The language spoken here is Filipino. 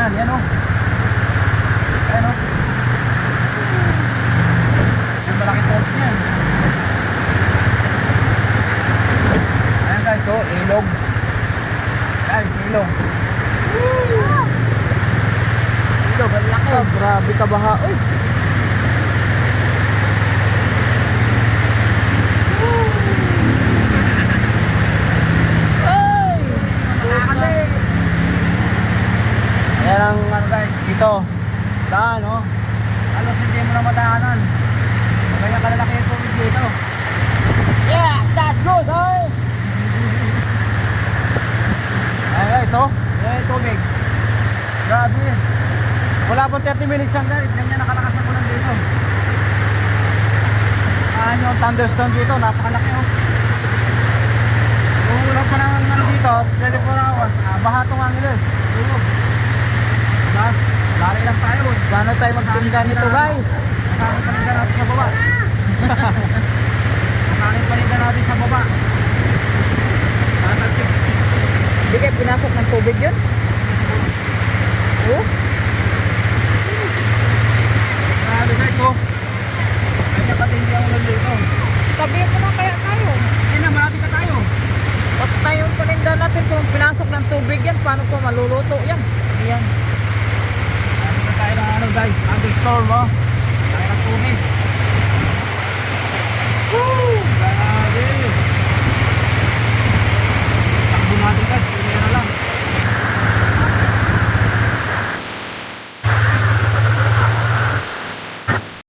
yan. Yan o. Ayan o. Yung malaki fault niyan. Ayan guys, o. Ilog. Guys, ilog. Ilog, ang laki. Grabe ka baha. Uy. Ayan ang ano guys, dito. Daan o. Halos hindi mo na madaanan. Magaya kalalaki yung tubig dito. Yeah, that's good, oh! Ayan guys, o. Ayan yung tubig. Grabe. Wala pang 30 minutes yan guys. Ganyan nakalakas na ulan dito. Ayan yung thunderstorm dito. Napakalaki o. Kung ulan pa naman ano dito, 24 hours. Baha itong angin eh. Lari lang tayo. Paano tayo magtinda nito guys? Makakit paninda natin sa baba. Makakit paninda natin sa baba. Hindi kayo pinasok ng tubig yun? Oh? Grabe guys ko. Kanya patindi ang ulan dito. Sabihin mo na kaya tayo. Hindi na, malapit na tayo. At tayong paninda natin kung pinasok ng tubig yan, paano po maluluto yan? Ayan. Malapit na tayo ng ano guys. Thunderstorm oh. Tayo ng tubig. Woo!